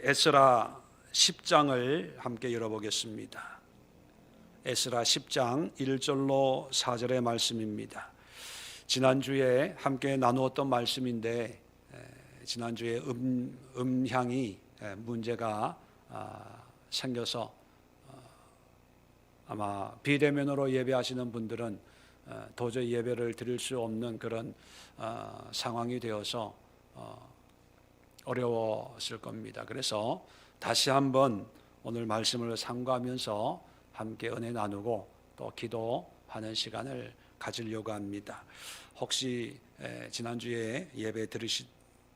에스라 10장을 함께 열어보겠습니다. 에스라 10장 1절로 4절의 말씀입니다. 지난주에 함께 나누었던 말씀인데 지난주에 음향이 문제가 생겨서 아마 비대면으로 예배하시는 분들은 도저히 예배를 드릴 수 없는 그런 상황이 되어서 어려웠을 겁니다. 그래서 다시 한번 오늘 말씀을 상고하면서 함께 은혜 나누고 또 기도하는 시간을 가지려고 합니다. 혹시 지난주에 예배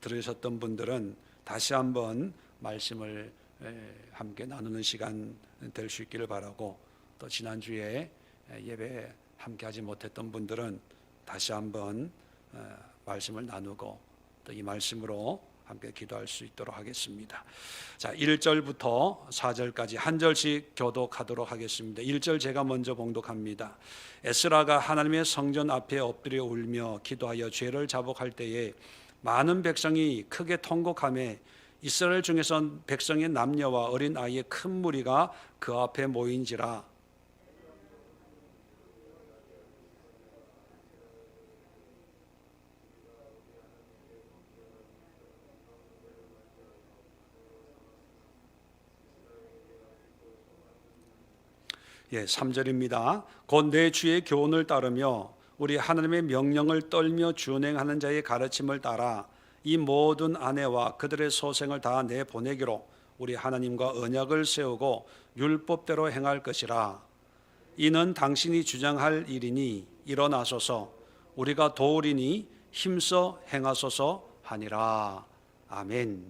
들으셨던 분들은 다시 한번 말씀을 함께 나누는 시간 될 수 있기를 바라고, 또 지난주에 예배 함께 하지 못했던 분들은 다시 한번 말씀을 나누고 또 이 말씀으로 함께 기도할 수 있도록 하겠습니다. 자, 1절부터 4절까지 한 절씩 교독하도록 하겠습니다. 1절 제가 먼저 봉독합니다. 에스라가 하나님의 성전 앞에 엎드려 울며 기도하여 죄를 자복할 때에 많은 백성이 크게 통곡하며 이스라엘 중에서 백성의 남녀와 어린 아이의 큰 무리가 그 앞에 모인지라. 예, 3절입니다. 곧 내 주의 교훈을 따르며 우리 하나님의 명령을 떨며 준행하는 자의 가르침을 따라 이 모든 아내와 그들의 소생을 다 내보내기로 우리 하나님과 언약을 세우고 율법대로 행할 것이라. 이는 당신이 주장할 일이니 일어나소서, 우리가 도우리니 힘써 행하소서 하니라. 아멘.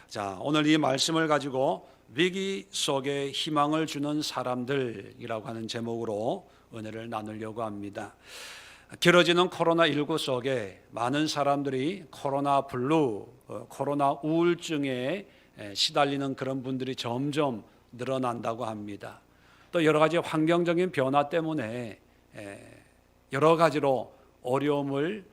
자, 오늘 이 말씀을 가지고 위기 속에 희망을 주는 사람들이라고 하는 제목으로 은혜를 나누려고 합니다. 길어지는 코로나19 속에 많은 사람들이 코로나 블루, 코로나 우울증에 시달리는 그런 분들이 점점 늘어난다고 합니다. 또 여러 가지 환경적인 변화 때문에 여러 가지로 어려움을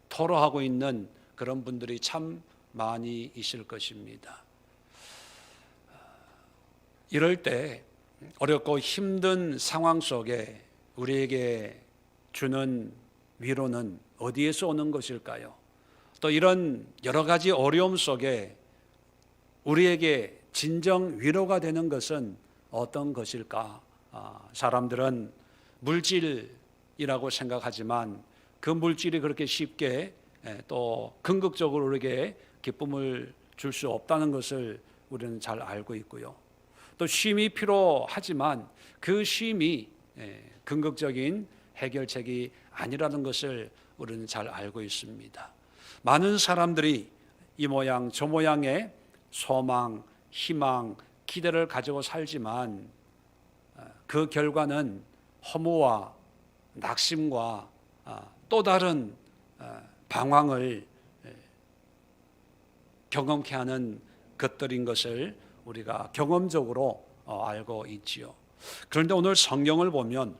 토로하고 있는 그런 분들이 참 많이 있을 것입니다. 이럴 때 어렵고 힘든 상황 속에 우리에게 주는 위로는 어디에서 오는 것일까요? 또 이런 여러 가지 어려움 속에 우리에게 진정 위로가 되는 것은 어떤 것일까? 사람들은 물질이라고 생각하지만 그 물질이 그렇게 쉽게 또 궁극적으로 우리에게 기쁨을 줄 수 없다는 것을 우리는 잘 알고 있고요. 또 쉼이 필요하지만 그 쉼이 궁극적인 해결책이 아니라는 것을 우리는 잘 알고 있습니다. 많은 사람들이 이 모양 저 모양의 소망, 희망, 기대를 가지고 살지만 그 결과는 허무와 낙심과 또 다른 방황을 경험케 하는 것들인 것을 우리가 경험적으로 알고 있지요. 그런데 오늘 성경을 보면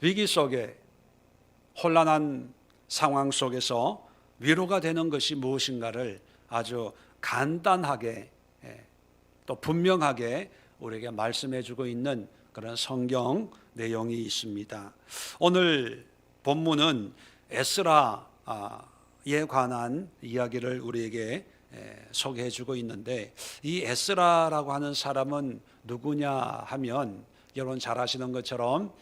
위기 속에 혼란한 상황 속에서 위로가 되는 것이 무엇인가를 아주 간단하게 또 분명하게 우리에게 말씀해 주고 있는 그런 성경 내용이 있습니다. 오늘 본문은 에스라에 관한 이야기를 우리에게 소개해 주고 있는데, 이 에스라라고 하는 사람은 누구냐 하면 여러분 잘 아시는 것처럼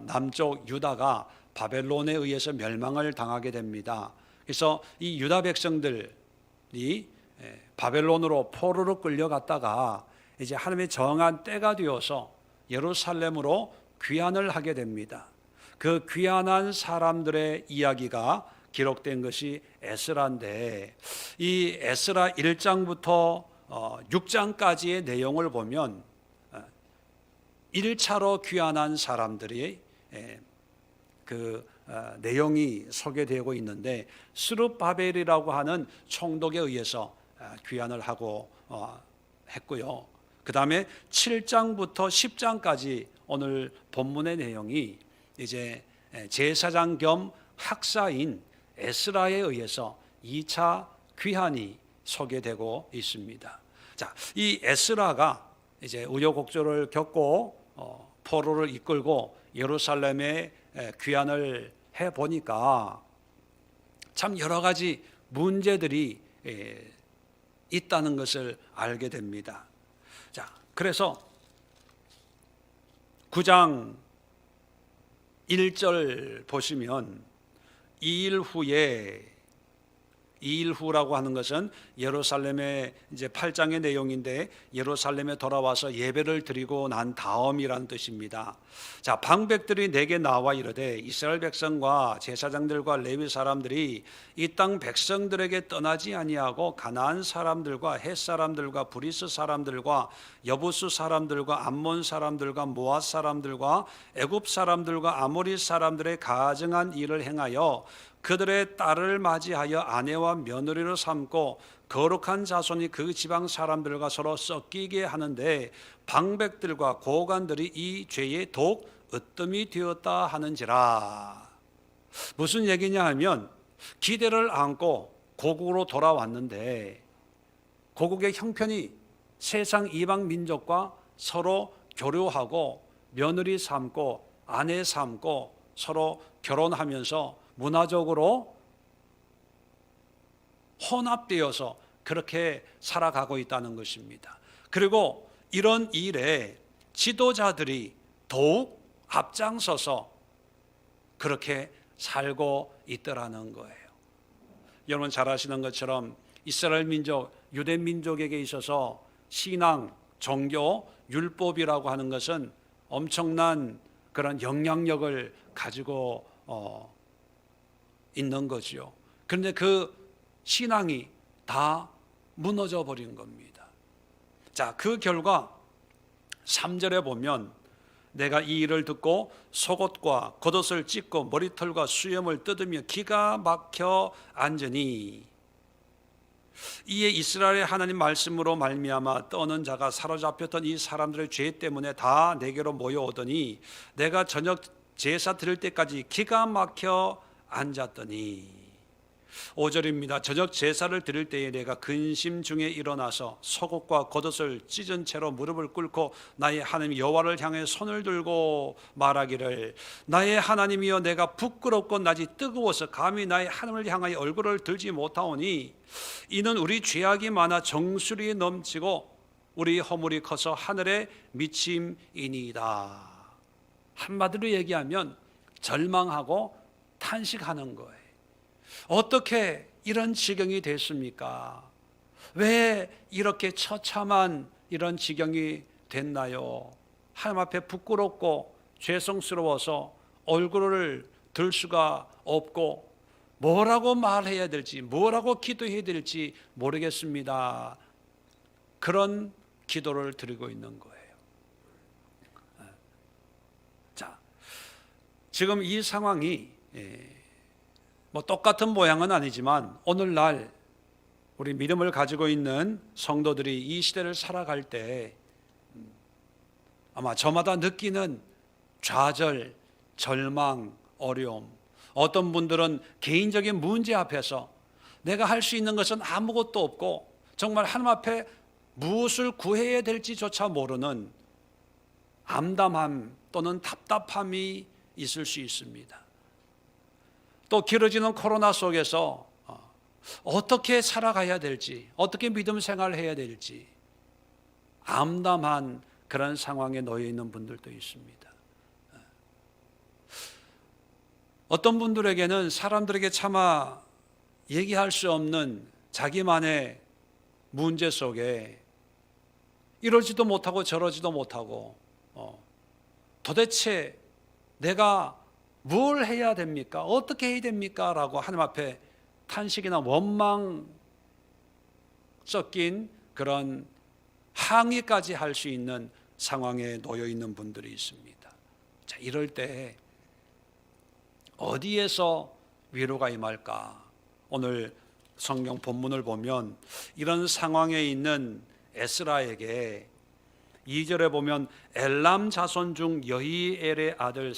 남쪽 유다가 바벨론에 의해서 멸망을 당하게 됩니다. 그래서 이 유다 백성들이 바벨론으로 포로로 끌려갔다가 이제 하나님의 정한 때가 되어서 예루살렘으로 귀환을 하게 됩니다. 그 귀환한 사람들의 이야기가 기록된 것이 에스라인데, 이 에스라 1장부터 6장까지의 내용을 보면 1차로 귀환한 사람들이 그 내용이 소개되고 있는데, 스룹바벨이라고 하는 총독에 의해서 귀환을 하고 했고요. 그 다음에 7장부터 10장까지 오늘 본문의 내용이 이제 제사장 겸 학사인 에스라에 의해서 2차 귀환이 소개되고 있습니다. 자, 이 에스라가 이제 우여곡절을 겪고 포로를 이끌고 예루살렘에 귀환을 해 보니까 참 여러 가지 문제들이 있다는 것을 알게 됩니다. 자, 그래서 9장 1절 보시면 2일 후라고 하는 것은 예루살렘의 이제 8장의 내용인데 예루살렘에 돌아와서 예배를 드리고 난 다음이라는 뜻입니다. 자, 방백들이 내게 나와 이르되 이스라엘 백성과 제사장들과 레위 사람들이 이 땅 백성들에게 떠나지 아니하고 가나안 사람들과 헷 사람들과 브리스 사람들과 여부스 사람들과 암몬 사람들과 모압 사람들과 애굽 사람들과 아모리 사람들의 가증한 일을 행하여 그들의 딸을 맞이하여 아내와 며느리로 삼고 거룩한 자손이 그 지방 사람들과 서로 섞이게 하는데 방백들과 고관들이 이 죄의 독 으뜸이 되었다 하는지라. 무슨 얘기냐 하면 기대를 안고 고국으로 돌아왔는데 고국의 형편이 세상 이방 민족과 서로 교류하고 며느리 삼고 아내 삼고 서로 결혼하면서 문화적으로 혼합되어서 그렇게 살아가고 있다는 것입니다. 그리고 이런 일에 지도자들이 더욱 앞장서서 그렇게 살고 있더라는 거예요. 여러분 잘 아시는 것처럼 이스라엘 민족, 유대 민족에게 있어서 신앙, 종교, 율법이라고 하는 것은 엄청난 그런 영향력을 가지고 있는 거지요. 그런데 그 신앙이 다 무너져 버린 겁니다. 자, 그 결과 3절에 보면 내가 이 일을 듣고 속옷과 겉옷을 찢고 머리털과 수염을 뜯으며 기가 막혀 앉으니 이에 이스라엘의 하나님 말씀으로 말미암아 떠는 자가 사로잡혔던 이 사람들의 죄 때문에 다 내게로 모여오더니 내가 저녁 제사 드릴 때까지 기가 막혀 앉았더니 5절입니다. 저녁 제사를 드릴 때에 내가 근심 중에 일어나서 속옷과 겉옷을 찢은 채로 무릎을 꿇고 나의 하나님 여호와를 향해 손을 들고 말하기를 나의 하나님이여 내가 부끄럽고 낮이 뜨거워서 감히 나의 하나님을 향하여 얼굴을 들지 못하오니 이는 우리 죄악이 많아 정수리 넘치고 우리 허물이 커서 하늘에 미침이니이다. 한마디로 얘기하면 절망하고 탄식하는 거예요. 어떻게 이런 지경이 됐습니까? 왜 이렇게 처참한 이런 지경이 됐나요? 하나님 앞에 부끄럽고 죄송스러워서 얼굴을 들 수가 없고 뭐라고 말해야 될지 뭐라고 기도해야 될지 모르겠습니다. 그런 기도를 드리고 있는 거예요. 자, 지금 이 상황이 뭐 똑같은 모양은 아니지만 오늘날 우리 믿음을 가지고 있는 성도들이 이 시대를 살아갈 때 아마 저마다 느끼는 좌절, 절망, 어려움, 어떤 분들은 개인적인 문제 앞에서 내가 할 수 있는 것은 아무것도 없고 정말 하나님 앞에 무엇을 구해야 될지조차 모르는 암담함 또는 답답함이 있을 수 있습니다. 또 길어지는 코로나 속에서 어떻게 살아가야 될지, 어떻게 믿음 생활을 해야 될지 암담한 그런 상황에 놓여 있는 분들도 있습니다. 어떤 분들에게는 사람들에게 차마 얘기할 수 없는 자기만의 문제 속에 이러지도 못하고 저러지도 못하고 도대체 내가 뭘 해야 됩니까? 어떻게 해야 됩니까? 라고 하나님 앞에 탄식이나 원망 섞인 그런 항의까지 할 수 있는 상황에 놓여 있는 분들이 있습니다. 자, 이럴 때 어디에서 위로가 임할까? 오늘 성경 본문을 보면 이런 상황에 있는 에스라에게 2절에 보면 엘람 자손 중 여히엘의 아들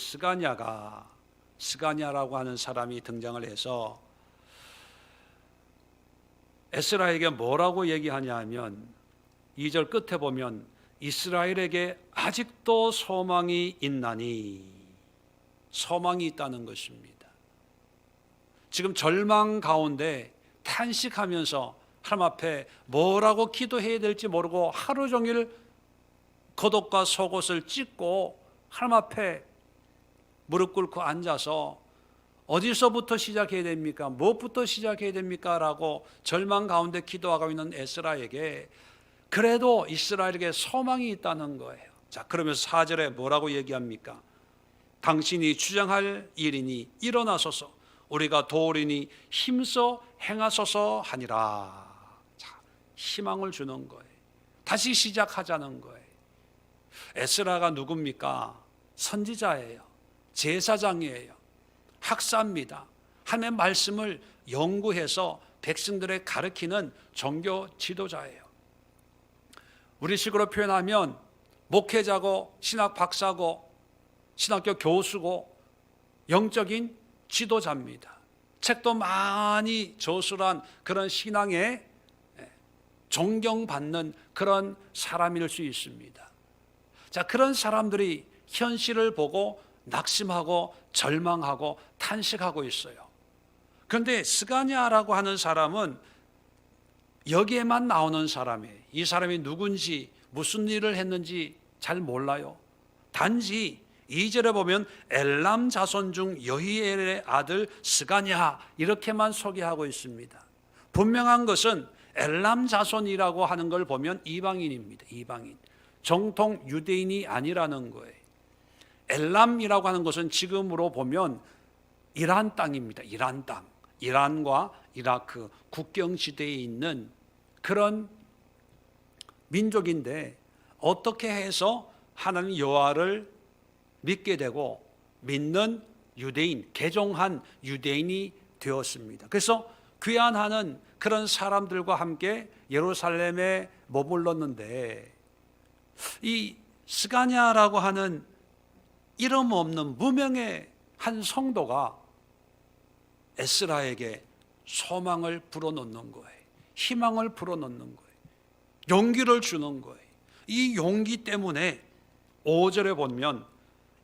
스가냐라고 하는 사람이 등장을 해서 에스라에게 뭐라고 얘기하냐 하면 2절 끝에 보면 이스라엘에게 아직도 소망이 있나니, 소망이 있다는 것입니다. 지금 절망 가운데 탄식하면서 하나님 앞에 뭐라고 기도해야 될지 모르고 하루 종일 겉옷과 속옷을 찢고 하나님 앞에 무릎 꿇고 앉아서 어디서부터 시작해야 됩니까? 무엇부터 시작해야 됩니까? 라고 절망 가운데 기도하고 있는 에스라에게 그래도 이스라엘에게 소망이 있다는 거예요. 자, 그러면서 4절에 뭐라고 얘기합니까? 당신이 주장할 일이니 일어나소서, 우리가 도우리니 힘써 행하소서 하니라. 자, 희망을 주는 거예요. 다시 시작하자는 거예요. 에스라가 누굽니까? 선지자예요. 제사장이에요. 학사입니다. 하나님의 말씀을 연구해서 백성들에 가르치는 종교 지도자예요. 우리식으로 표현하면 목회자고 신학 박사고 신학교 교수고 영적인 지도자입니다. 책도 많이 저술한 그런 신앙에 존경받는 그런 사람일 수 있습니다. 자, 그런 사람들이 현실을 보고 낙심하고 절망하고 탄식하고 있어요. 그런데 스가냐라고 하는 사람은 여기에만 나오는 사람이에요. 이 사람이 누군지 무슨 일을 했는지 잘 몰라요. 단지 2절에 보면 엘람 자손 중 여히엘의 아들 스가냐 이렇게만 소개하고 있습니다. 분명한 것은 엘람 자손이라고 하는 걸 보면 이방인입니다. 이방인. 정통 유대인이 아니라는 거예요. 엘람이라고 하는 것은 지금으로 보면 이란 땅입니다. 이란 땅. 이란과 이라크 국경지대에 있는 그런 민족인데 어떻게 해서 하나님 여호와를 믿게 되고 믿는 유대인, 개종한 유대인이 되었습니다. 그래서 귀환하는 그런 사람들과 함께 예루살렘에 머물렀는데 이 스가냐라고 하는 이름 없는 무명의 한 성도가 에스라에게 소망을 불어넣는 거예요. 희망을 불어넣는 거예요. 용기를 주는 거예요. 이 용기 때문에 5절에 보면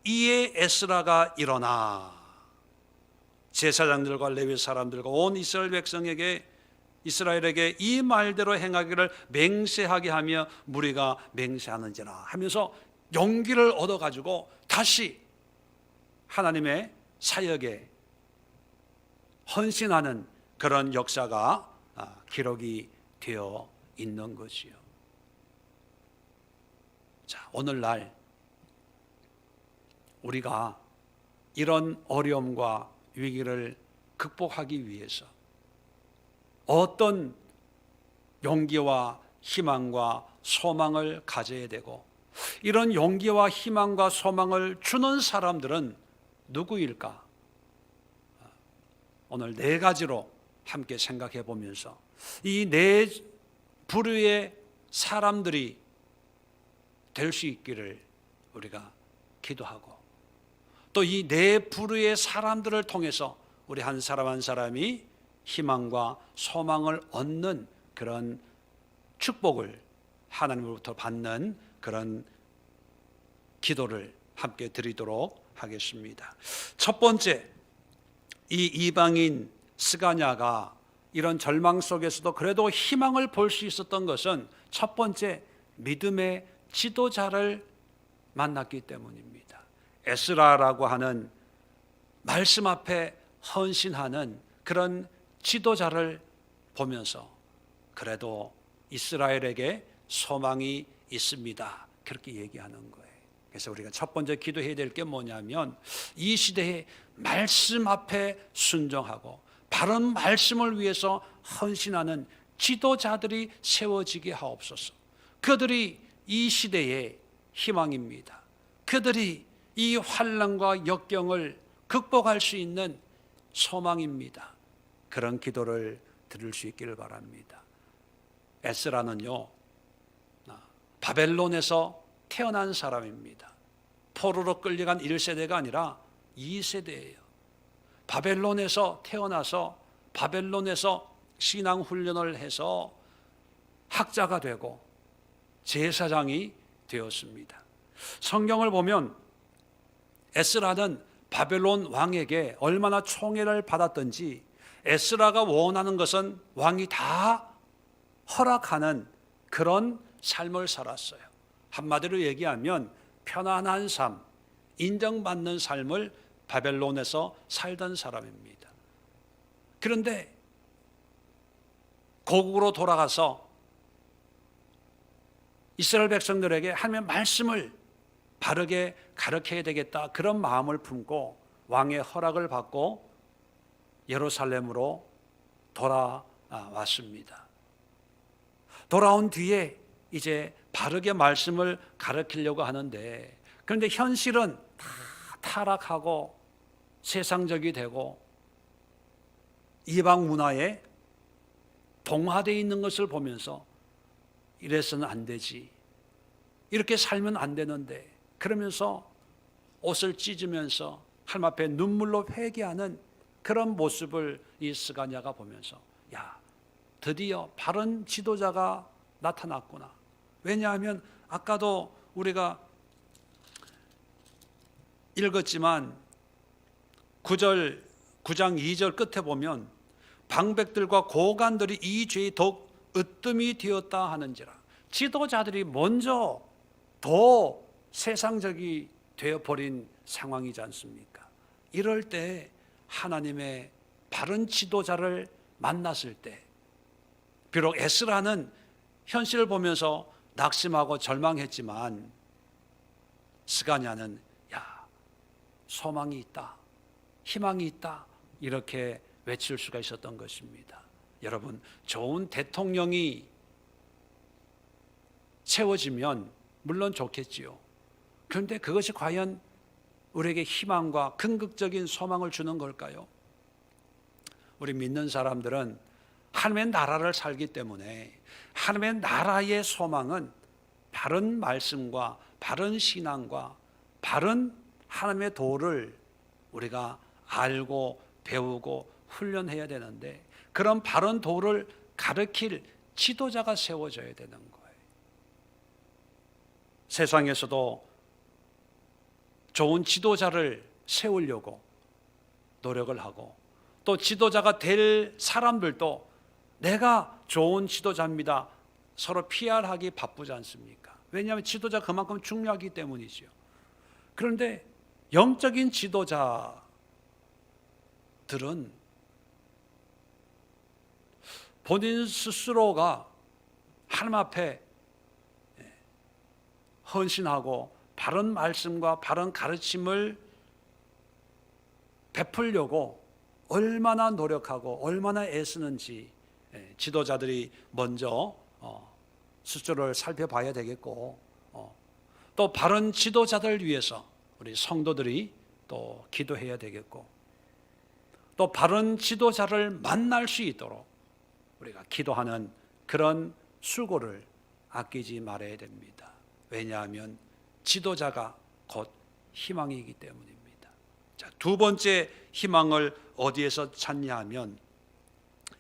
이에 에스라가 일어나 제사장들과 레위 사람들과 온 이스라엘 백성에게 이스라엘에게 이 말대로 행하기를 맹세하게 하며 무리가 맹세하는지라 하면서 용기를 얻어가지고 다시 하나님의 사역에 헌신하는 그런 역사가 기록이 되어 있는 것이요. 자, 오늘날 우리가 이런 어려움과 위기를 극복하기 위해서 어떤 용기와 희망과 소망을 가져야 되고 이런 용기와 희망과 소망을 주는 사람들은 누구일까? 오늘 4가지로 함께 생각해 보면서 이 4 부류의 사람들이 될 수 있기를 우리가 기도하고 또 이 4 부류의 사람들을 통해서 우리 한 사람 한 사람이 희망과 소망을 얻는 그런 축복을 하나님으로부터 받는 그런 기도를 함께 드리도록 하겠습니다. 첫 번째, 이 이방인 스가냐가 이런 절망 속에서도 그래도 희망을 볼 수 있었던 것은 첫 번째, 믿음의 지도자를 만났기 때문입니다. 에스라라고 하는 말씀 앞에 헌신하는 그런 지도자를 보면서 그래도 이스라엘에게 소망이 있습니다. 그렇게 얘기하는 거예요. 그래서 우리가 첫 번째 기도해야 될 게 뭐냐면 이 시대에 말씀 앞에 순종하고 바른 말씀을 위해서 헌신하는 지도자들이 세워지게 하옵소서. 그들이 이 시대의 희망입니다. 그들이 이 환난과 역경을 극복할 수 있는 소망입니다. 그런 기도를 드릴 수 있기를 바랍니다. 에스라는요, 바벨론에서 태어난 사람입니다. 포로로 끌려간 1세대가 아니라 2세대예요. 바벨론에서 태어나서 바벨론에서 신앙 훈련을 해서 학자가 되고 제사장이 되었습니다. 성경을 보면 에스라는 바벨론 왕에게 얼마나 총애를 받았던지, 에스라가 원하는 것은 왕이 다 허락하는 그런 삶을 살았어요. 한마디로 얘기하면 편안한 삶, 인정받는 삶을 바벨론에서 살던 사람입니다. 그런데 고국으로 돌아가서 이스라엘 백성들에게 하나님의 말씀을 바르게 가르쳐야 되겠다, 그런 마음을 품고 왕의 허락을 받고 예루살렘으로 돌아왔습니다. 돌아온 뒤에 이제 바르게 말씀을 가르치려고 하는데, 그런데 현실은 다 타락하고 세상적이 되고 이방 문화에 동화되어 있는 것을 보면서 이래서는 안 되지, 이렇게 살면 안 되는데, 그러면서 옷을 찢으면서 하나님 앞에 눈물로 회개하는 그런 모습을 이 스가랴가 보면서, 야, 드디어 바른 지도자가 나타났구나. 왜냐하면 아까도 우리가 읽었지만 9장 2절 끝에 보면 방백들과 고관들이 이 죄에 더욱 으뜸이 되었다 하는지라. 지도자들이 먼저 더 세상적이 되어버린 상황이지 않습니까? 이럴 때 하나님의 바른 지도자를 만났을 때, 비록 에스라는 현실을 보면서 낙심하고 절망했지만 스가랴는 야, 소망이 있다, 희망이 있다, 이렇게 외칠 수가 있었던 것입니다. 여러분, 좋은 대통령이 세워지면 물론 좋겠지요. 그런데 그것이 과연 우리에게 희망과 긍정적인 소망을 주는 걸까요? 우리 믿는 사람들은 하나님의 나라를 살기 때문에 하나님의 나라의 소망은 바른 말씀과 바른 신앙과 바른 하나님의 도를 우리가 알고 배우고 훈련해야 되는데, 그런 바른 도를 가르칠 지도자가 세워져야 되는 거예요. 세상에서도 좋은 지도자를 세우려고 노력을 하고, 또 지도자가 될 사람들도 내가 좋은 지도자입니다, 서로 PR하기 바쁘지 않습니까? 왜냐하면 지도자가 그만큼 중요하기 때문이죠. 그런데 영적인 지도자들은 본인 스스로가 하나님 앞에 헌신하고 바른 말씀과 바른 가르침을 베풀려고 얼마나 노력하고 얼마나 애쓰는지 지도자들이 먼저 스스로를 살펴봐야 되겠고, 또 바른 지도자들 위해서 우리 성도들이 또 기도해야 되겠고, 또 바른 지도자를 만날 수 있도록 우리가 기도하는 그런 수고를 아끼지 말아야 됩니다. 왜냐하면 지도자가 곧 희망이기 때문입니다. 자, 두 번째 희망을 어디에서 찾냐 하면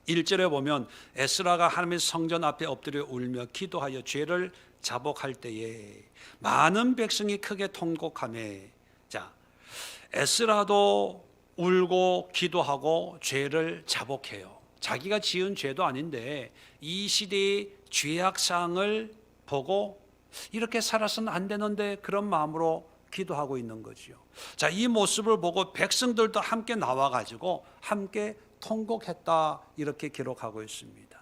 1절에 보면 에스라가 하나님의 성전 앞에 엎드려 울며 기도하여 죄를 자복할 때에 많은 백성이 크게 통곡하며, 자, 에스라도 울고 기도하고 죄를 자복해요. 자기가 지은 죄도 아닌데 이 시대의 죄악상을 보고 이렇게 살아서는 안 되는데 그런 마음으로 기도하고 있는 거죠. 자, 이 모습을 보고 백성들도 함께 나와가지고 함께 통곡했다, 이렇게 기록하고 있습니다.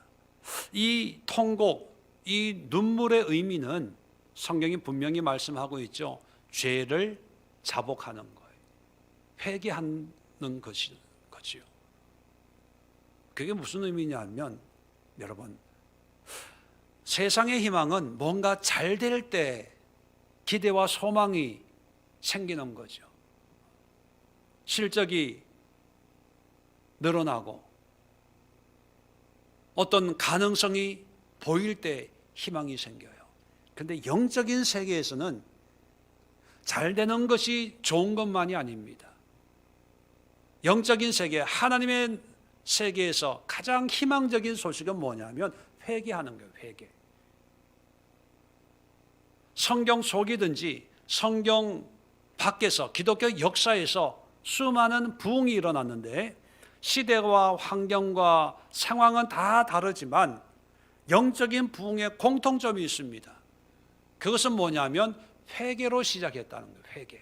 이 통곡, 이 눈물의 의미는 성경이 분명히 말씀하고 있죠. 죄를 자복하는 거예요. 회개하는 것이지요. 그게 무슨 의미냐면, 여러분, 세상의 희망은 뭔가 잘 될 때 기대와 소망이 생기는 거죠. 실적이 늘어나고 어떤 가능성이 보일 때 희망이 생겨요. 그런데 영적인 세계에서는 잘 되는 것이 좋은 것만이 아닙니다. 영적인 세계, 하나님의 세계에서 가장 희망적인 소식은 뭐냐면 회개하는 거예요. 회개. 성경 속이든지 성경 밖에서 기독교 역사에서 수많은 부흥이 일어났는데 시대와 환경과 상황은 다 다르지만 영적인 부흥의 공통점이 있습니다. 그것은 뭐냐면 회개로 시작했다는 거예요. 회개.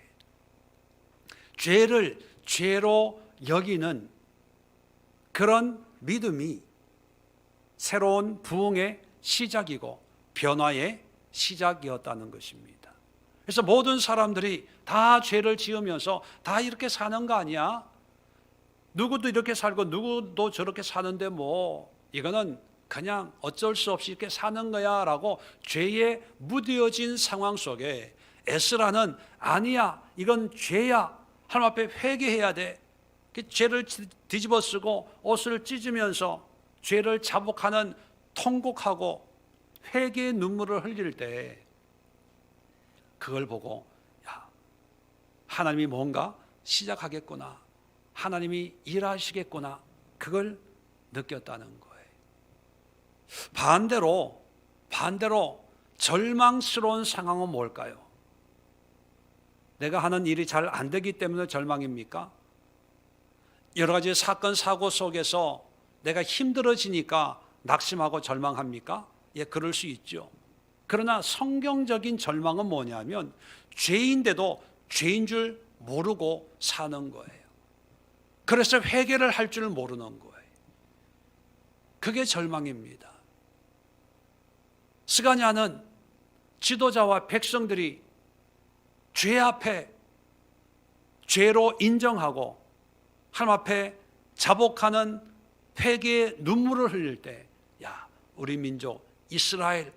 죄를 죄로 여기는 그런 믿음이 새로운 부흥의 시작이고 변화의 시작이었다는 것입니다. 그래서 모든 사람들이 다 죄를 지으면서 다 이렇게 사는 거 아니야? 누구도 이렇게 살고 누구도 저렇게 사는데 뭐 이거는 그냥 어쩔 수 없이 이렇게 사는 거야 라고 죄에 무뎌진 상황 속에 에스라는 아니야, 이건 죄야, 하나님 앞에 회개해야 돼. 죄를 뒤집어 쓰고 옷을 찢으면서 죄를 자복하는 통곡하고 회개의 눈물을 흘릴 때 그걸 보고 야, 하나님이 뭔가 시작하겠구나, 하나님이 일하시겠구나, 그걸 느꼈다는 거예요. 반대로 절망스러운 상황은 뭘까요? 내가 하는 일이 잘 안 되기 때문에 절망입니까? 여러 가지 사건 사고 속에서 내가 힘들어지니까 낙심하고 절망합니까? 예, 그럴 수 있죠. 그러나 성경적인 절망은 뭐냐면 죄인데도 죄인 줄 모르고 사는 거예요. 그래서 회개를 할 줄 모르는 거예요. 그게 절망입니다. 스가랴는 지도자와 백성들이 죄 앞에 죄로 인정하고 하나님 앞에 자복하는 회개의 눈물을 흘릴 때, 야, 우리 민족 이스라엘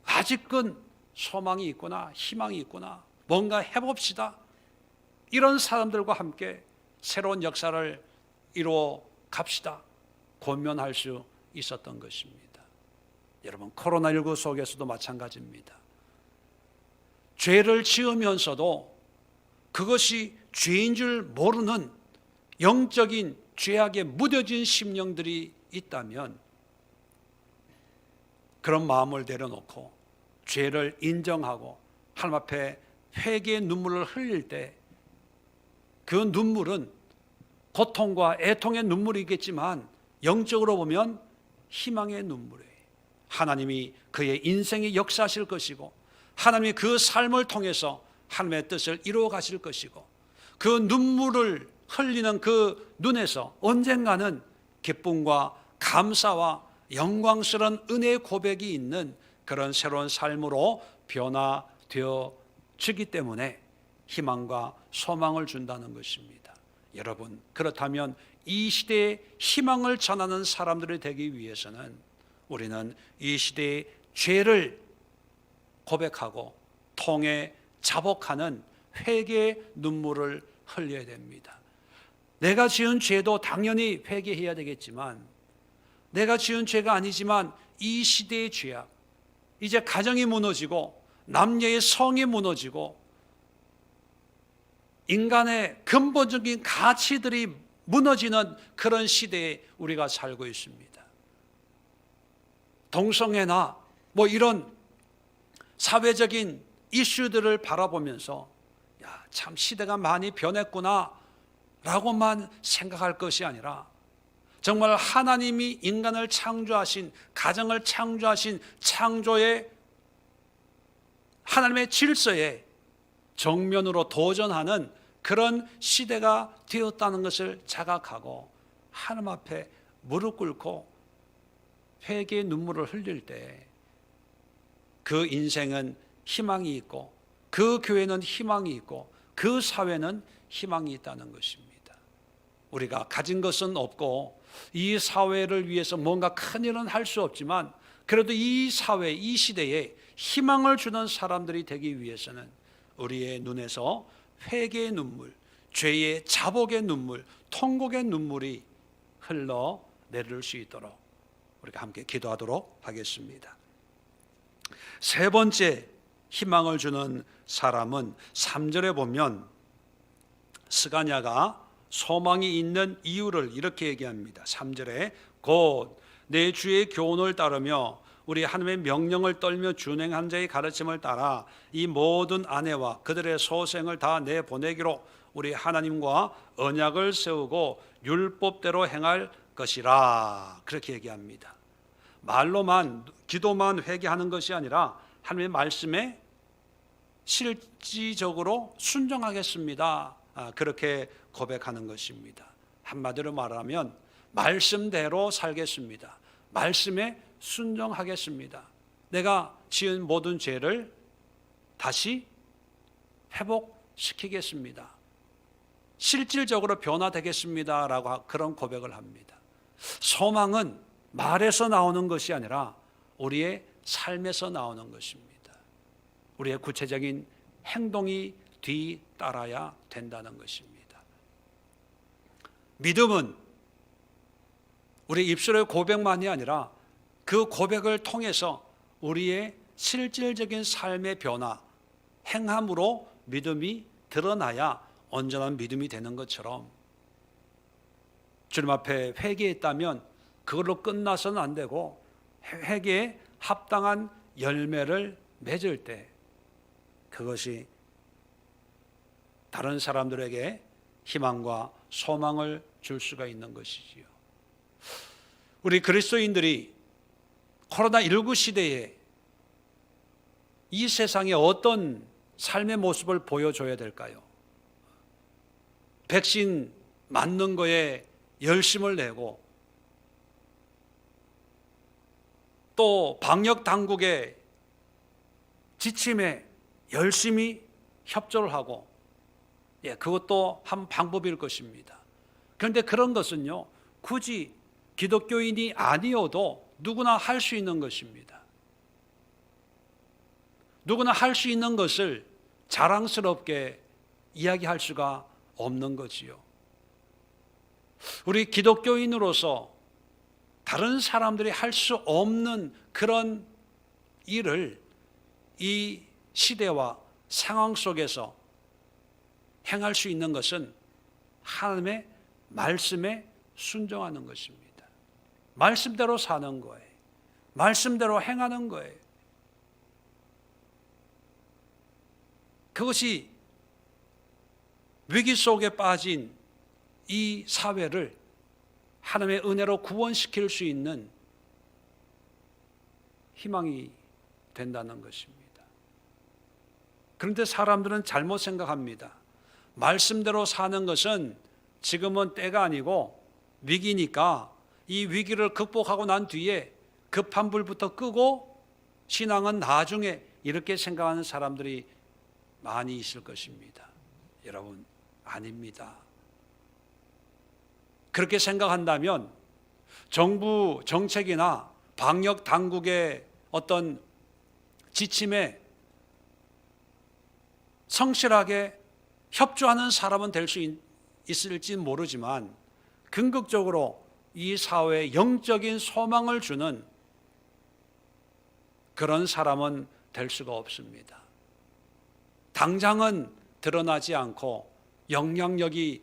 아직은 소망이 있구나, 희망이 있구나, 뭔가 해봅시다. 이런 사람들과 함께 새로운 역사를 이루어 갑시다. 권면할 수 있었던 것입니다. 여러분, 코로나19 속에서도 마찬가지입니다. 죄를 지으면서도 그것이 죄인 줄 모르는 영적인 죄악에 무뎌진 심령들이 있다면 그런 마음을 내려놓고 죄를 인정하고 하나님 앞에 회개의 눈물을 흘릴 때 그 눈물은 고통과 애통의 눈물이겠지만 영적으로 보면 희망의 눈물이에요. 하나님이 그의 인생에 역사하실 것이고 하나님이 그 삶을 통해서 하나님의 뜻을 이루어 가실 것이고 그 눈물을 흘리는 그 눈에서 언젠가는 기쁨과 감사와 영광스러운 은혜의 고백이 있는 그런 새로운 삶으로 변화되어지기 때문에 희망과 소망을 준다는 것입니다. 여러분, 그렇다면 이 시대에 희망을 전하는 사람들이 되기 위해서는 우리는 이 시대의 죄를 고백하고 통해 자복하는 회개의 눈물을 흘려야 됩니다. 내가 지은 죄도 당연히 회개해야 되겠지만 내가 지은 죄가 아니지만 이 시대의 죄악, 이제 가정이 무너지고 남녀의 성이 무너지고 인간의 근본적인 가치들이 무너지는 그런 시대에 우리가 살고 있습니다. 동성애나 뭐 이런 사회적인 이슈들을 바라보면서 야, 참 시대가 많이 변했구나 라고만 생각할 것이 아니라 정말 하나님이 인간을 창조하신, 가정을 창조하신 창조의 하나님의 질서에 정면으로 도전하는 그런 시대가 되었다는 것을 자각하고 하나님 앞에 무릎 꿇고 회개의 눈물을 흘릴 때 그 인생은 희망이 있고 그 교회는 희망이 있고 그 사회는 희망이 있다는 것입니다. 우리가 가진 것은 없고 이 사회를 위해서 뭔가 큰 일은 할 수 없지만 그래도 이 사회, 이 시대에 희망을 주는 사람들이 되기 위해서는 우리의 눈에서 회개의 눈물, 죄의 자복의 눈물, 통곡의 눈물이 흘러내릴 수 있도록 우리가 함께 기도하도록 하겠습니다. 세 번째 희망을 주는 사람은 3절에 보면 스가랴가 소망이 있는 이유를 이렇게 얘기합니다. 3절에 곧 내 주의 교훈을 따르며 우리 하나님의 명령을 떨며 준행한 자의 가르침을 따라 이 모든 아내와 그들의 소생을 다 내보내기로 우리 하나님과 언약을 세우고 율법대로 행할 것이라. 그렇게 얘기합니다. 말로만 기도만 회개하는 것이 아니라 하나님의 말씀에 실질적으로 순종하겠습니다. 그렇게 고백하는 것입니다. 한마디로 말하면 말씀대로 살겠습니다. 말씀에 순종하겠습니다. 내가 지은 모든 죄를 다시 회복시키겠습니다. 실질적으로 변화되겠습니다. 라고 그런 고백을 합니다. 소망은 말에서 나오는 것이 아니라 우리의 삶에서 나오는 것입니다. 우리의 구체적인 행동이 뒤따라야 된다는 것입니다. 믿음은 우리 입술의 고백만이 아니라 그 고백을 통해서 우리의 실질적인 삶의 변화, 행함으로 믿음이 드러나야 온전한 믿음이 되는 것처럼 주님 앞에 회개했다면 그걸로 끝나서는 안 되고 회개에 합당한 열매를 맺을 때 그것이 다른 사람들에게 희망과 소망을 줄 수가 있는 것이지요. 우리 그리스도인들이 코로나19 시대에 이 세상에 어떤 삶의 모습을 보여줘야 될까요? 백신 맞는 거에 열심을 내고 또 방역 당국의 지침에 열심히 협조를 하고, 그것도 한 방법일 것입니다. 그런데 그런 것은요, 굳이 기독교인이 아니어도 누구나 할 수 있는 것입니다. 누구나 할 수 있는 것을 자랑스럽게 이야기할 수가 없는 거지요. 우리 기독교인으로서 다른 사람들이 할 수 없는 그런 일을 이 시대와 상황 속에서 행할 수 있는 것은 하나님의 말씀에 순종하는 것입니다. 말씀대로 사는 거예요. 말씀대로 행하는 거예요. 그것이 위기 속에 빠진 이 사회를 하나님의 은혜로 구원시킬 수 있는 희망이 된다는 것입니다. 그런데 사람들은 잘못 생각합니다. 말씀대로 사는 것은 지금은 때가 아니고 위기니까 이 위기를 극복하고 난 뒤에 급한 불부터 끄고 신앙은 나중에, 이렇게 생각하는 사람들이 많이 있을 것입니다. 여러분, 아닙니다. 그렇게 생각한다면 정부 정책이나 방역 당국의 어떤 지침에 성실하게 협조하는 사람은 될 수 있을지 모르지만 궁극적으로 이 사회에 영적인 소망을 주는 그런 사람은 될 수가 없습니다. 당장은 드러나지 않고 영향력이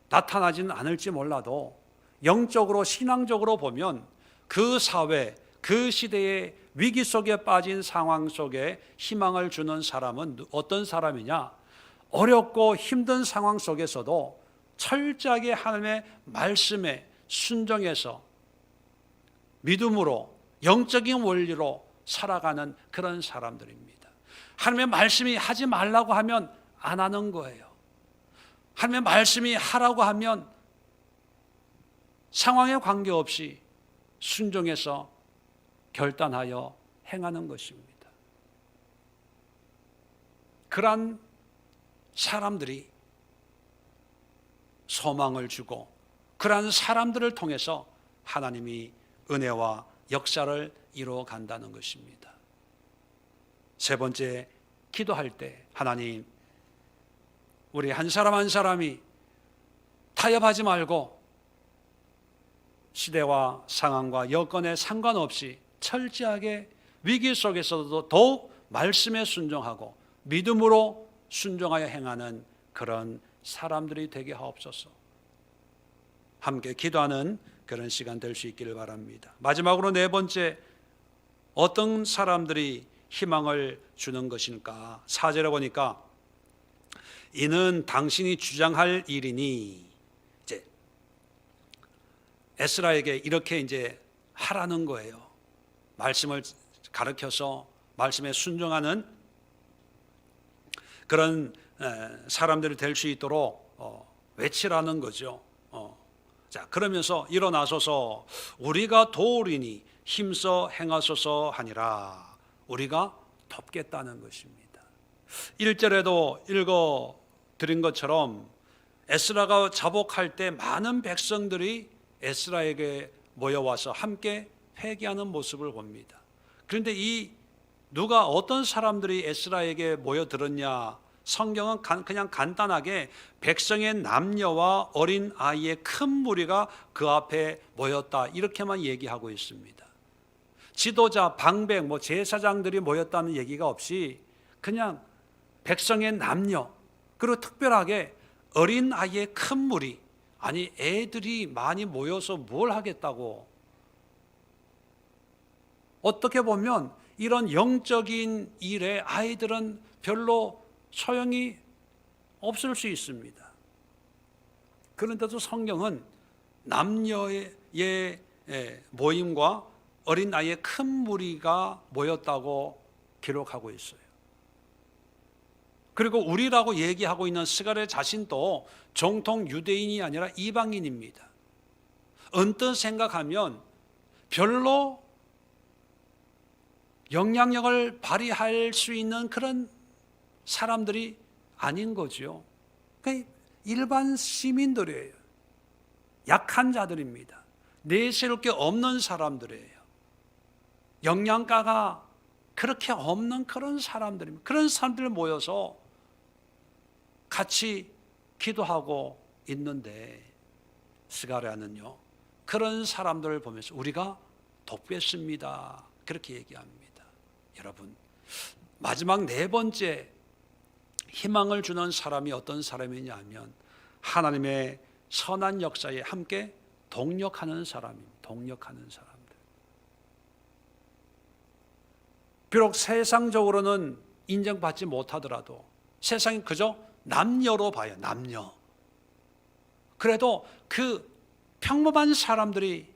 나타나지는 않을지 몰라도 영적으로, 신앙적으로 보면 그 사회, 그 시대의 위기 속에 빠진 상황 속에 희망을 주는 사람은 어떤 사람이냐? 어렵고 힘든 상황 속에서도 철저하게 하나님의 말씀에 순종해서 믿음으로, 영적인 원리로 살아가는 그런 사람들입니다. 하나님의 말씀이 하지 말라고 하면 안 하는 거예요. 하나님의 말씀이 하라고 하면 상황에 관계없이 순종해서 결단하여 행하는 것입니다. 그러한 사람들이 소망을 주고 그러한 사람들을 통해서 하나님이 은혜와 역사를 이루어 간다는 것입니다. 세 번째, 기도할 때 하나님, 우리 한 사람 한 사람이 타협하지 말고 시대와 상황과 여건에 상관없이 철저하게 위기 속에서도 더욱 말씀에 순종하고 믿음으로 순종하여 행하는 그런 사람들이 되게 하옵소서. 함께 기도하는 그런 시간 될 수 있기를 바랍니다. 마지막으로 네 번째, 어떤 사람들이 희망을 주는 것일까? 4절에 보니까 이는 당신이 주장할 일이니, 이제 에스라에게 이렇게 이제 하라는 거예요. 말씀을 가르쳐서 말씀에 순종하는 그런 사람들이 될 수 있도록 외치라는 거죠. 자, 그러면서 일어나소서 우리가 도우리니 힘써 행하소서 하니라. 우리가 돕겠다는 것입니다. 1절에도 읽어 드린 것처럼 에스라가 자복할 때 많은 백성들이 에스라에게 모여와서 함께 회개하는 모습을 봅니다. 그런데 이 누가 어떤 사람들이 에스라에게 모여들었냐? 성경은 그냥 간단하게 백성의 남녀와 어린 아이의 큰 무리가 그 앞에 모였다, 이렇게만 얘기하고 있습니다. 지도자, 방백, 제사장들이 모였다는 얘기가 없이 그냥 백성의 남녀, 그리고 특별하게 어린 아이의 큰 무리, 아니 애들이 많이 모여서 뭘 하겠다고. 어떻게 보면 이런 영적인 일에 아이들은 별로 소용이 없을 수 있습니다. 그런데도 성경은 남녀의 모임과 어린 아이의 큰 무리가 모였다고 기록하고 있어요. 그리고 우리라고 얘기하고 있는 스가랴 자신도 정통 유대인이 아니라 이방인입니다. 언뜻 생각하면 별로 영향력을 발휘할 수 있는 그런 사람들이 아닌 거죠. 일반 시민들이에요. 약한 자들입니다. 내세울 게 없는 사람들이에요. 영양가가 그렇게 없는 그런 사람들입니다. 그런 사람들 모여서 같이 기도하고 있는데 스가랴는요, 그런 사람들을 보면서 우리가 돕겠습니다, 그렇게 얘기합니다. 여러분, 마지막 네 번째 희망을 주는 사람이 어떤 사람이냐 하면 하나님의 선한 역사에 함께 동력하는 사람입니다. 동력하는 사람들. 비록 세상적으로는 인정받지 못하더라도 세상이 그저 남녀로 봐요. 남녀. 그래도 그 평범한 사람들이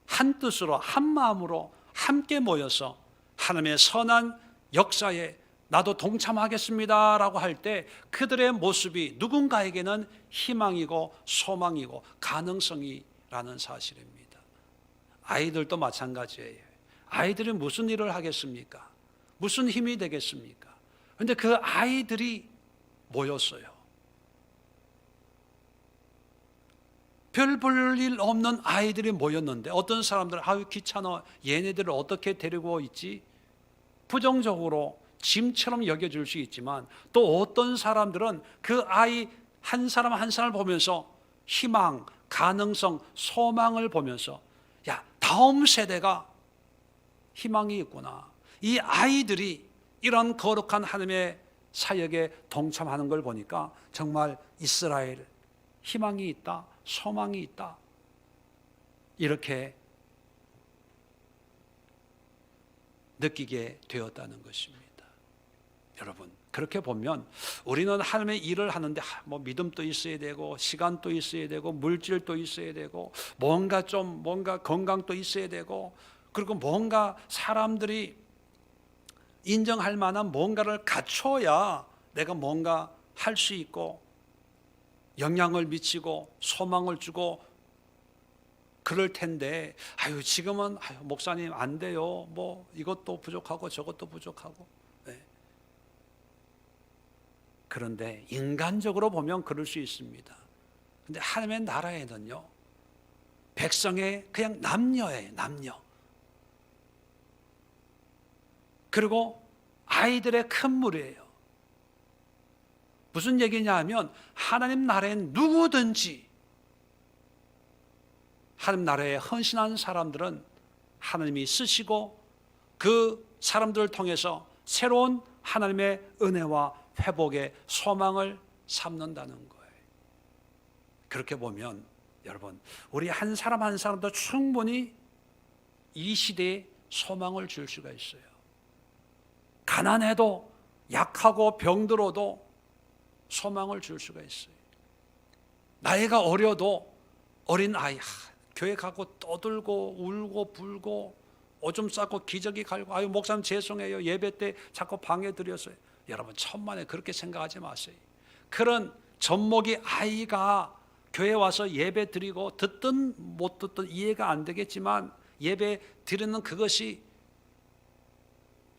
한 뜻으로 한 마음으로 함께 모여서 하나님의 선한 역사에 나도 동참하겠습니다 라고 할 때 그들의 모습이 누군가에게는 희망이고 소망이고 가능성이라는 사실입니다. 아이들도 마찬가지예요. 아이들이 무슨 일을 하겠습니까? 무슨 힘이 되겠습니까? 그런데 그 아이들이 모였어요. 별 볼 일 없는 아이들이 모였는데 어떤 사람들은 아유 귀찮아, 얘네들을 어떻게 데리고 있지? 부정적으로 짐처럼 여겨질 수 있지만 또 어떤 사람들은 그 아이 한 사람 한 사람을 보면서 희망, 가능성, 소망을 보면서 야, 다음 세대가 희망이 있구나. 이 아이들이 이런 거룩한 하나님의 사역에 동참하는 걸 보니까 정말 이스라엘 희망이 있다, 소망이 있다, 이렇게 느끼게 되었다는 것입니다. 여러분, 그렇게 보면 우리는 하나님의 일을 하는데 믿음도 있어야 되고 시간도 있어야 되고 물질도 있어야 되고 뭔가 건강도 있어야 되고 그리고 뭔가 사람들이 인정할 만한 뭔가를 갖춰야 내가 뭔가 할 수 있고 영향을 미치고 소망을 주고 그럴 텐데 지금은 목사님 안 돼요. 이것도 부족하고 저것도 부족하고. 네. 그런데 인간적으로 보면 그럴 수 있습니다. 그런데 하나님의 나라에는요, 백성의 그냥 남녀예요. 남녀. 그리고 아이들의 큰 무리예요. 무슨 얘기냐 하면 하나님 나라엔 누구든지 하나님 나라에 헌신한 사람들은 하나님이 쓰시고 그 사람들을 통해서 새로운 하나님의 은혜와 회복의 소망을 삼는다는 거예요. 그렇게 보면 여러분, 우리 한 사람 한 사람도 충분히 이 시대에 소망을 줄 수가 있어요. 가난해도 약하고 병들어도 소망을 줄 수가 있어요. 나이가 어려도 어린 아이, 교회 가고 떠들고 울고 불고 오줌 싸고 기저귀 갈고, 아유 목사님 죄송해요, 예배 때 자꾸 방해 드렸어요. 여러분, 천만에 그렇게 생각하지 마세요. 그런 젖먹이 아이가 교회 와서 예배 드리고 듣든 못 듣든 이해가 안 되겠지만 예배 드리는 그것이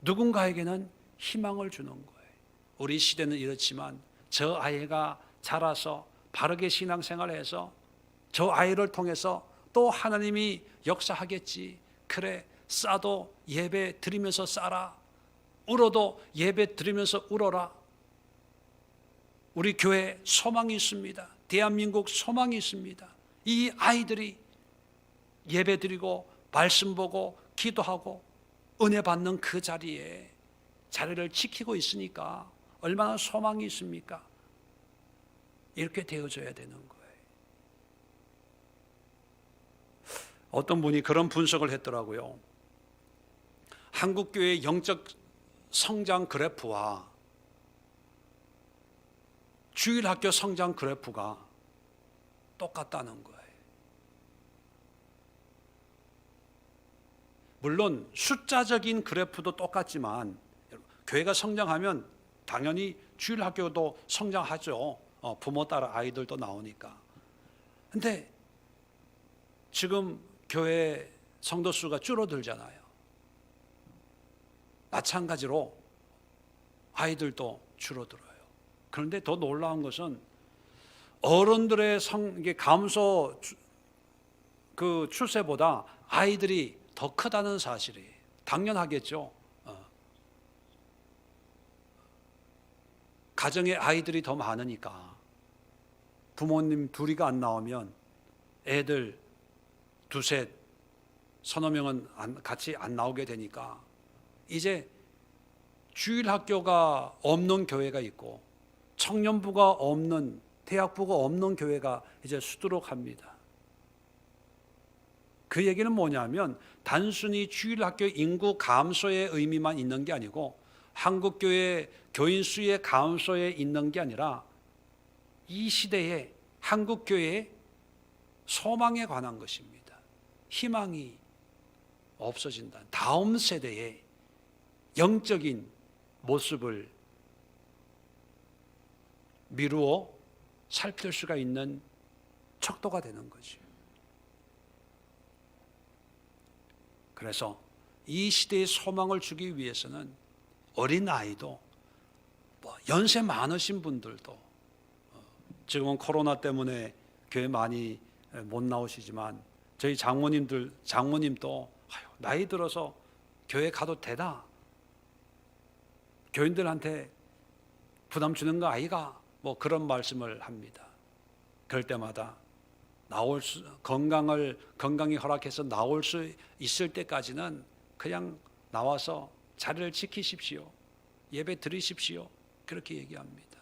누군가에게는 희망을 주는 거예요. 우리 시대는 이렇지만 저 아이가 자라서 바르게 신앙생활을 해서 저 아이를 통해서 또 하나님이 역사하겠지. 그래, 싸도 예배 드리면서 싸라, 울어도 예배 드리면서 울어라. 우리 교회에 소망이 있습니다. 대한민국 소망이 있습니다. 이 아이들이 예배 드리고 말씀 보고 기도하고 은혜 받는 그 자리에 자리를 지키고 있으니까 얼마나 소망이 있습니까? 이렇게 되어져야 되는 거예요. 어떤 분이 그런 분석을 했더라고요. 한국교회의 영적 성장 그래프와 주일학교 성장 그래프가 똑같다는 거예요. 물론 숫자적인 그래프도 똑같지만 교회가 성장하면 당연히 주일학교도 성장하죠. 부모 따라 아이들도 나오니까. 근데 지금 교회 성도 수가 줄어들잖아요. 마찬가지로 아이들도 줄어들어요. 그런데 더 놀라운 것은 어른들의 이게 감소 그 추세보다 아이들이 더 크다는 사실이에요. 당연하겠죠. 가정에 아이들이 더 많으니까 부모님 둘이가 안 나오면 애들 두셋 서너 명은 같이 안 나오게 되니까 이제 주일학교가 없는 교회가 있고 청년부가 없는, 대학부가 없는 교회가 이제 수두룩합니다. 그 얘기는 뭐냐면 단순히 주일학교 인구 감소의 의미만 있는 게 아니고 한국교회 교인 수의 감소에 있는 게 아니라 이 시대에 한국교회의 소망에 관한 것입니다. 희망이 없어진다. 다음 세대의 영적인 모습을 미루어 살필 수가 있는 척도가 되는 거죠. 그래서 이 시대의 소망을 주기 위해서는 어린 아이도 연세 많으신 분들도 지금은 코로나 때문에 교회 많이 못 나오시지만 저희 장모님도 나이 들어서 교회 가도 되나? 교인들한테 부담 주는 거 아이가? 그런 말씀을 합니다. 그럴 때마다 건강이 허락해서 나올 수 있을 때까지는 그냥 나와서 자리를 지키십시오. 예배 드리십시오. 그렇게 얘기합니다.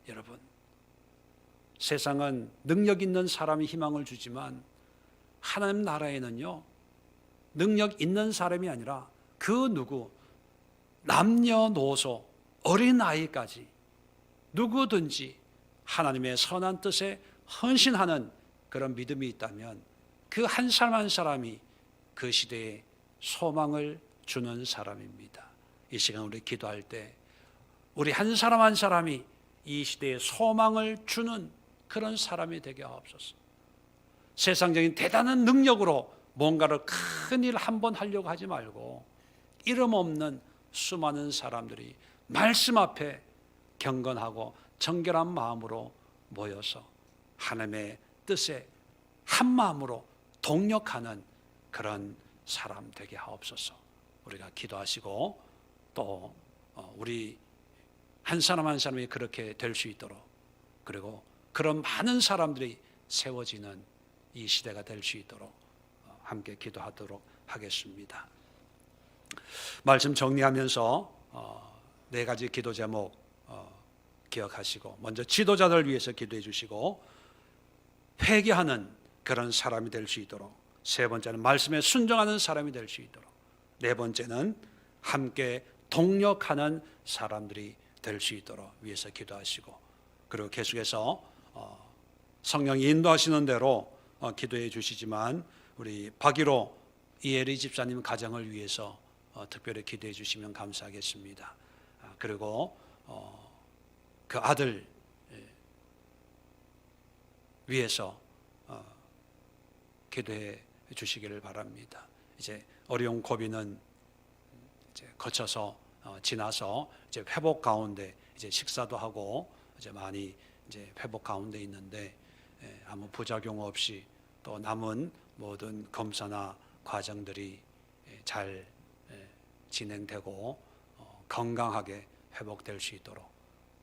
여러분, 세상은 능력 있는 사람이 희망을 주지만 하나님 나라에는요, 능력 있는 사람이 아니라 그 누구, 남녀노소, 어린아이까지 누구든지 하나님의 선한 뜻에 헌신하는 그런 믿음이 있다면 그 한 사람 한 사람이 그 시대에 소망을 주는 사람입니다. 이 시간 우리 기도할 때 우리 한 사람 한 사람이 이 시대에 소망을 주는 그런 사람이 되게 하옵소서. 세상적인 대단한 능력으로 뭔가를 큰 일 한 번 하려고 하지 말고 이름 없는 수많은 사람들이 말씀 앞에 경건하고 정결한 마음으로 모여서 하나님의 뜻에 한 마음으로 동력하는 그런 사람 되게 하옵소서. 우리가 기도하시고 또 우리 한 사람 한 사람이 그렇게 될 수 있도록, 그리고 그런 많은 사람들이 세워지는 이 시대가 될 수 있도록 함께 기도하도록 하겠습니다. 말씀 정리하면서 네 가지 기도 제목 기억하시고, 먼저 지도자들 위해서 기도해 주시고, 회개하는 그런 사람이 될 수 있도록, 세 번째는 말씀에 순종하는 사람이 될 수 있도록, 네 번째는 함께 동력하는 사람들이 될 수 있도록 위해서 기도하시고, 그리고 계속해서 성령이 인도하시는 대로 기도해 주시지만 우리 박일호 이혜리 집사님 가정을 위해서 특별히 기도해 주시면 감사하겠습니다. 그리고 그 아들 위해서 기도해 주시기를 바랍니다. 이제 어려운 고비는 이제 거쳐서 지나서 이제 회복 가운데 이제 식사도 하고 이제 많이 이제 회복 가운데 있는데, 아무 부작용 없이 또 남은 모든 검사나 과정들이 잘 진행되고 건강하게 회복될 수 있도록,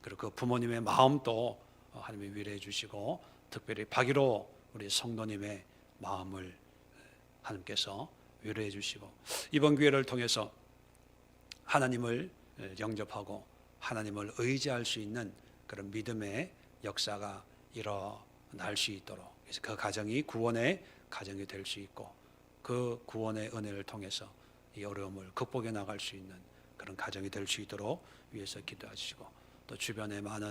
그리고 그 부모님의 마음도 하나님이 위로해 주시고, 특별히 박일호 우리 성도님의 마음을 하나님께서 위로해 주시고, 이번 기회를 통해서 하나님을 영접하고 하나님을 의지할 수 있는 그런 믿음의 역사가 일어날 수 있도록, 그래서 그 가정이 구원의 가정이 될 수 있고, 그 구원의 은혜를 통해서 이 어려움을 극복해 나갈 수 있는 그런 가정이 될 수 있도록 위해서 기도하시고, 또 주변에 많은